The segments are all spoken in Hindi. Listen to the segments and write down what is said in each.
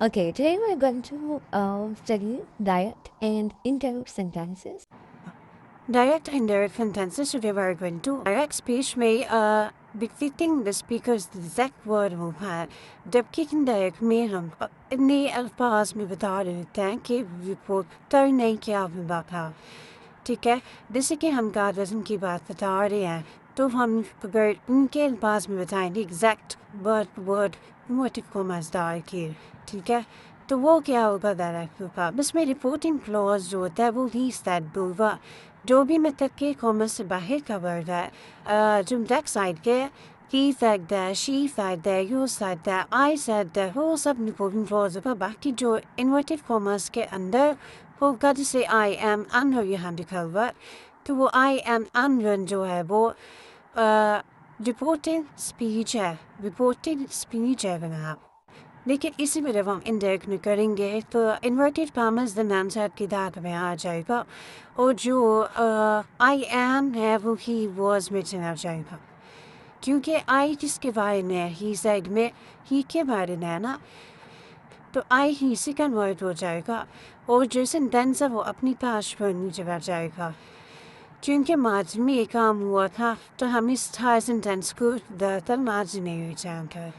Okay, today we're going to study direct and indirect sentences. Direct and indirect sentences today we are going to direct speech may be fitting the speaker's exact word वो है जबकि indirect में हम इतने अल्फाज में बता देते हैं कि रिपोर्टर ने क्या बताया ठीक है जैसे कि हम गार्डन की बात बता रहे हैं तो हम अगर उनके अल्फाज में बताएंगे एग्जैक्ट वर्ड वर्ड मोटिव को मजदार की ठीक है तो वो क्या होगा डायरेक्ट होगा बस में रिपोर्टिंग क्लॉज जो होता है वो ही स्टैट होगा जो भी मेथड के कॉमर्स से बाहर का वर्ड है जो बैक साइड के he said that, she said that, you said that, I said that, वो सब रिपोर्टिंग क्लॉज होगा बाकी जो इन्वर्टेड कॉमर्स के अंदर होगा जैसे I am under यहाँ लिखा हुआ तो वो I am under जो है वो रिपोर्टिंग स्पीच है रिपोर्टिंग स्पीच है वहाँ लेकिन इसी में जब हम इंडायरेक्ट में करेंगे तो इन्वर्टेड कॉमर्स दरम्यान से आपकी दाग में आ जाएगा और जो आई एम है वो ही वॉज में चला जाएगा क्योंकि आई जिसके बारे में ही साइड में ही के बारे में है ना तो आई ही सेकंड वर्ड हो जाएगा और जो सेंटेंस है वो अपनी पास पर नीचे बैठ जाएगा क्योंकि मार्जिन में ये काम हुआ था तो हम इस थार सेंटेंस को दरअसल मार्जिन में ही जाएंगे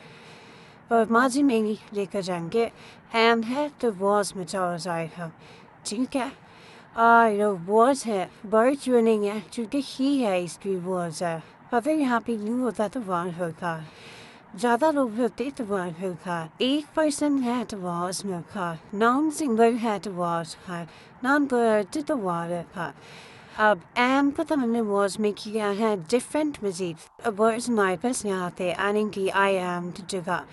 और माजी में ही लेकर जाएंगे एम है तो वॉज में चला जाएगा ठीक है वॉज है बर्ड जो नहीं है क्योंकि ही है इसकी वॉज है अगर यहाँ पे न्यू होता तो वन होगा ज़्यादा लोग होते तो वन होगा एक पर्सन है तो वॉज में होगा नॉन सिंगल है तो वॉज है नॉन बर्ड तो वॉज है अब एम को तो हमने वॉज में किया है डिफरेंट मजीद वर्ड्स हमारे पास यहाँ आते आने की आई एम की जगह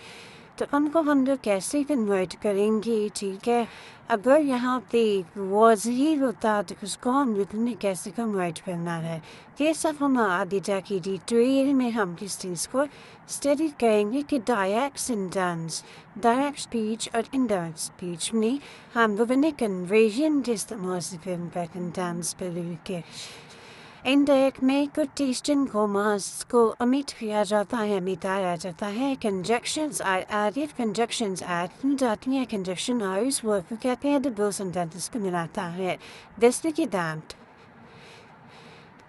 तो उनको हम लोग कैसे कन्वर्ट करेंगे ठीक है अगर यहाँ पे वॉज ही होता तो उसको हम लोग ने कैसे कन्वर्ट करना है ये सब हम आगे जाके डिटेल में हम इस चीज़ को स्टडी करेंगे कि डायरेक्ट सेंटेंस डायरेक्ट स्पीच और इनडायरेक्ट स्पीच में हम विभिन्न कन्वर्जन के इस्तेमाल से सेंटेंस पर लेके इंडायरेक्ट में कोटेशन कॉमास को ओमिट किया जाता है मिटाया जाता है conjunctions are added conjunctions add की जाती हैं कंजक्शन और इस वर्ड को कहते हैं दो सेंटेंसेस को मिलाता है जैसे कि दैट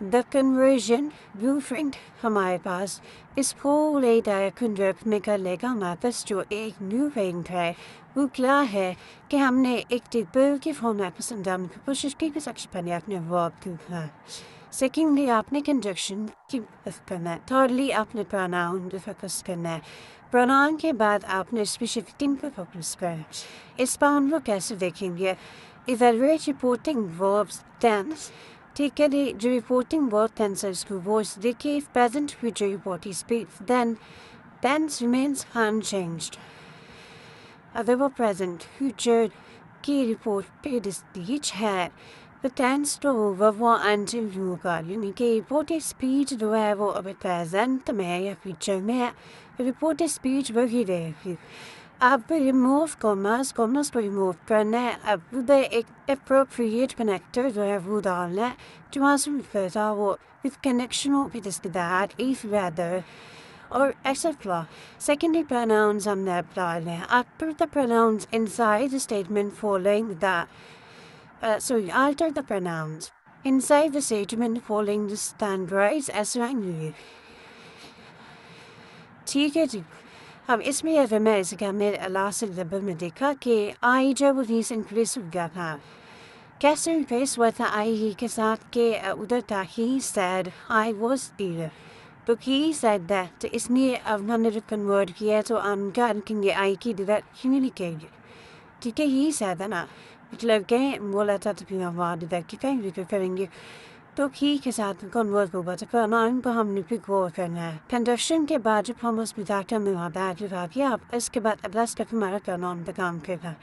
द कन्वर्जन ब्लूप्रिंट हमारे पास इस पूरे डायरेक्ट कन्वर्ट में कर लेगा हमारे पास जो एक न्यू पेंट है वो क्या है कि हमने एक टेबल के फॉर्मेट में समझाने की कोशिश की कि सबसे पहले आपने वर्ब क्यों है सेकेंडली आपने कंजक्शन की करना है थर्डली आपने प्रोनाउन पे फोकस करना है प्रोनाउन के बाद आपने स्पेसिफिक पे फोकस करना है इस पर हम लोग कैसे देखेंगे इवेलुएट रिपोर्टिंग वर्ब्स टेंस ठीक है जो रिपोर्टिंग वर्ब टेंसेस को वॉइस देखिए if present future report is speech then tense remains unchanged अगर वो present future की रिपोर्ट पे स्पीच है तो टेंस तो वो अंतिम होगा यानी कि रिपोर्ट स्पीच जो है वो अभी प्रेजेंट में या फ्यूचर में है रिपोर्ट स्पीच वही रहेगी अब रिमूव कॉमर्स को रिमूव करना है अब उधर एक अप्रोप्रिएट कनेक्टर जो है वो डालना है जो वहाँ से रिफर वो with connection with that if whether or etc. Secondly, pronouns हमने डालने हैं after the pronouns inside the statement following that alter the pronouns inside the statement following the standardized as language. ठीक है जी अब इसमें यह रमेश का मेरे लास्ट लेवल में देखा कि आई जब उन्हीं से इंक्रीज हो गया था कैसे इंक्रीज हुआ था आई ही के साथ के उधर था ही said I was there तो he said that तो इसलिए अब हमने कन्वर्ट किया तो हम क्या रखेंगे आई की डायरेक्ट क्यों नहीं लिखेंगे ठीक है ही said है ना मतलब के बोला था तो फिर हम वहाँ डायरेक्ट करेंगे तो ही के साथ कन्वर्ट होगा तो प्रोनाउन पर हमने फिर गौर करना है कंडक्शन के बाद जब हम उस विदाक्टर में वहाँ बैठ विभाग किया अब इसके बाद अब्लास का हमारा प्रोनाउन पर काम करना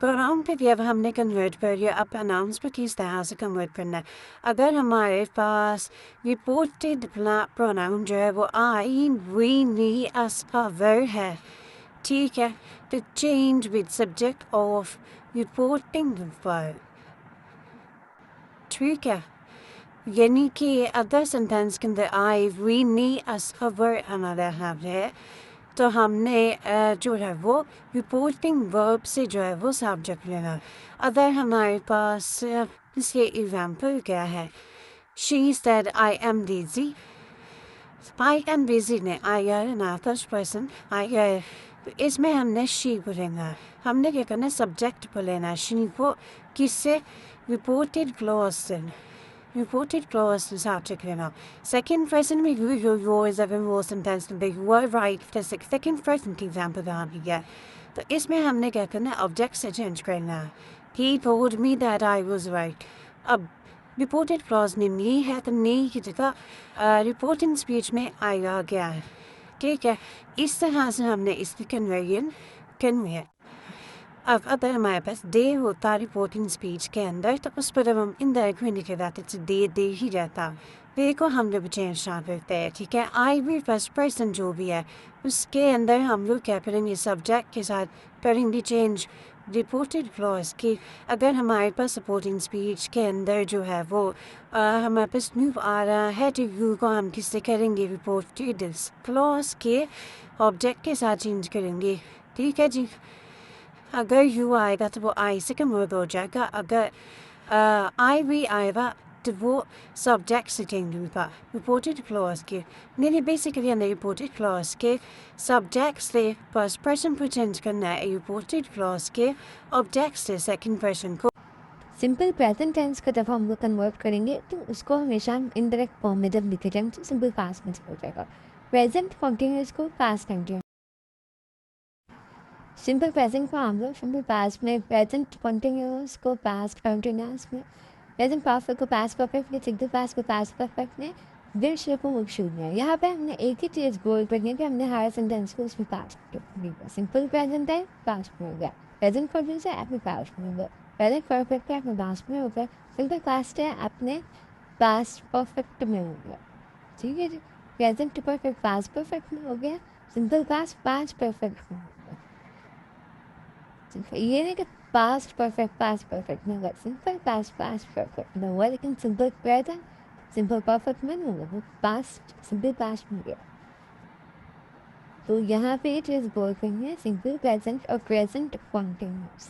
प्रोनाउन पे भी अब हमने कन्वर्ट कर लिया अब प्रोनाउंस पर किस तरह से कन्वर्ट करना है अगर हमारे पास रिपोर्टेड प्रोनाउन जो है वो आई वी नी अस का वर्ब है ठीक है तो change with subject of reporting verb ठीक है यानी कि अदर सेंटेंस के अंदर आई वी नी अस खबर हमारा है तो हमने जो है वो रिपोर्टिंग वर्ब से जो है वो सब्जेक्ट लेना। अगर हमारे पास इसके एग्जाम्पल क्या है, she said I am busy, I am busy ने आई आर ना फर्स्ट पर्सन आई, इसमें हमने शी बोलेंगे, हमने क्या करना सब्जेक्ट बोलेना शी को किससे रिपोर्टेड क्लॉज से, reported clause to subject लेना। Second person में you is a more sentence में you were right तो second person की example यहाँ भी है। तो इसमें हमने क्या करना object से change करना। He told me that I was right। अब reported clause में me है तो me की जगह reporting speech में I आ गया है। ठीक है, इस तरह से हमने इसकी convey अब अगर हमारे पास दे होता रिपोर्टिंग स्पीच के अंदर तो उस पर हम इनडायरेक्ट इंडिकेट रहते थे दे ही रहता। दे को हम लोग चेंज स्टार्ट करते हैं, ठीक है। आई भी फर्स्ट पर्सन जो भी है उसके अंदर हम लोग क्या करेंगे सब्जेक्ट के साथ करेंगे चेंज रिपोर्टेड क्लॉज की। अगर हमारे पास सपोर्टिंग स्पीच के अंदर जो है वो हमारे पास न्यू आ रहा है तो यू को हम किससे करेंगे रिपोर्टेड क्लॉज के ऑब्जेक्ट के साथ चेंज करेंगे, ठीक है जी। अगर यू आएगा तो वो आई से कन्वर्ट हो जाएगा, अगर आई भी आएगा तो वो सब्जेक्ट से चेंज होगा रिपोर्टेड क्लॉज के। मैंने बेसिकली हमने रिपोर्टेड क्लॉज के सब्जेक्ट से फर्स्ट पर्सन को चेंज करना है, रिपोर्टेड क्लॉज के ऑब्जेक्ट से सेकंड पर्सन को। सिंपल प्रेजेंट टेंस का जब हम लोग कन्वर्ट करेंगे तो उसको हमेशा इनडायरेक्ट फॉर्म में जब लिखे जाएंगे तो सिंपल पास्ट में हो जाएगा। प्रेजेंट कॉन्टिन्यूस को पास्ट कंटिन्यूस, सिंपल प्रेजेंट को हम लोग सिंपल पास्ट में, प्रेजेंट कॉन्टिन्यूस को पास्ट कंटिन्यूस में, प्रेजेंट परफेक्ट को पास्ट परफेक्ट में, सिंपल पास्ट को पास्ट परफेक्ट में, विश को मुक्शूद में। यहाँ पे हमने एक ही चीज़ गोल करनी है कि हमने हर सेंटेंस को उसमें पास्ट लिखा। सिंपल प्रेजेंट है पास्ट में हो गया, प्रेजेंट कॉन्टिन्यूस है अपने पास्ट में हो गया, प्रेजेंट परफेक्ट है अपने पास्ट में हो गया, सिंपल पास्ट है अपने पास्ट परफेक्ट में हो गया, ठीक है जी। प्रेजेंट परफेक्ट पास्ट परफेक्ट में हो गया, सिंपल पास्ट पास्ट परफेक्ट में हो गया। ये नहीं कि पास्ट परफेक्ट में होगा, सिंपल पास्ट परफेक्ट में हुआ, लेकिन सिंपल प्रेजेंट सिंपल परफेक्ट में नहीं होगा, वो पास्ट सिंपल पास्ट में गया। तो यहाँ पे चीज़ बोल रही है सिंपल प्रेजेंट और प्रेजेंट कॉन्टिन्यूस,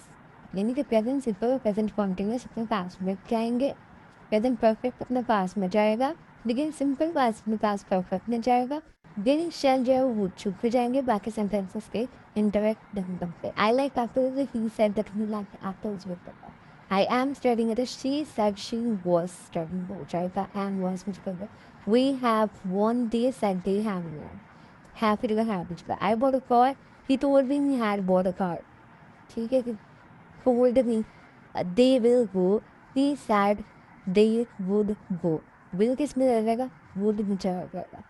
यानी कि प्रेजेंट सिंपल और प्रेजेंट कॉन्टिन्यूस अपने पास्ट में जाएंगे, प्रेजेंट परफेक्ट अपने पास्ट में जाएगा, लेकिन सिंपल पास्ट में पास्ट परफेक्ट में जाएगा, देन शेल जो है वो छुप जाएंगे बाकी सेंटेंसेस के indirect ढंग पे। I like apples, he said that he liked apples with the I am studying it, she said she was studying, हो जाएगा and was with the we have won, they said they have won, happy to happy to I bought a car, he told me he had bought a car, ठीक है कि told me they will go, he said they would go, will किस में रहेगा, would में जाएगा।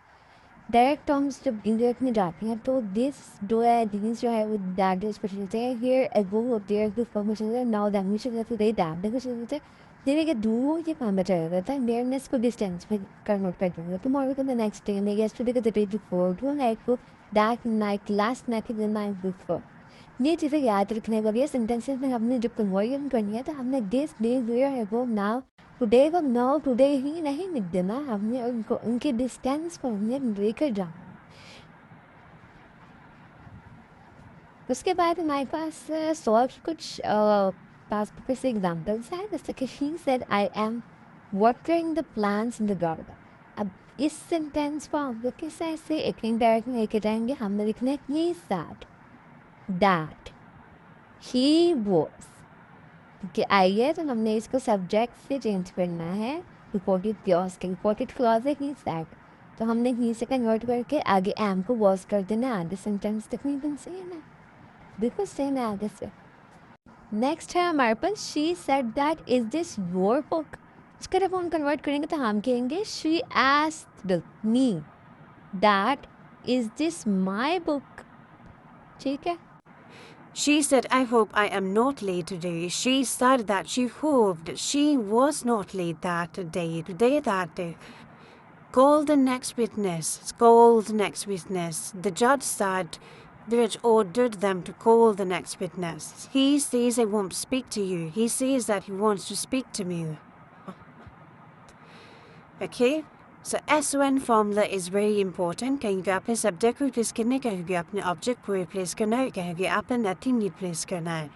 डायरेक्ट टर्म्स जब इंडायरेक्ट में जाती हैं तो दिस जो है दीज जो है वो दैट इज कुछ होते हैं, हियर एगो होते हैं बिफोर कुछ होते हैं, now that means to they that कुछ होते हैं, धीरे के दूर ये काम बचा रहता है, नियरनेस को डिस्टेंस में कन्वर्ट कर दूँगा। टुमारो को द नेक्स्ट डे में येस्टरडे को the day before, tonight को that night, last night the night before. ये चीज़ें याद रखने वाली है। सेंटेंसेस में हमने जब कन्वर्जन करनी है तो हमने दिस डे वेयर एगो नाउ टुडे को नाउ टुडे ही नहीं लिख देना, हमने उनको उनके डिस्टेंस को हमने लेकर जाना। उसके बाद हमारे पास सॉल्व कुछ पास परफेक्ट से एग्जाम्पल्स हैं, जैसे कि she said I am watering the plants in the garden. अब इस सेंटेंस को हम लोग किस ऐसे एक डायरेक्ट में लेके जाएंगे, हमने लिखना है he said that he was, कि आइए तो हमने इसको सब्जेक्ट से चेंज करना है, रिपोर्टेड क्लॉज के, रिपोर्टेड क्लॉज है ही सेड, तो हमने ही से कन्वर्ट करके आगे एम को वॉज कर देना, आगे सेंटेंस तकरीबन सेम है, बिल्कुल सेम है आगे से। नेक्स्ट है हमारे पास she said that is this your book, इसका जब हम कन्वर्ट करेंगे तो हम कहेंगे she asked me that is this my book, ठीक है। She said, I hope I am not late today. She said that she hoped she was not late that day. Today that day. Call the next witness. Call the next witness. The judge said, the judge ordered them to call the next witness. He says I won't speak to you. He says that he wants to speak to me. Okay so S1 formula is very important कहेंगे आपने सब्जेक्ट को रिप्लेस करना है कहेंगे आपने ऑब्जेक्ट को रिप्लेस करना है कहेंगे आपने नथिंग रिप्लेस करना है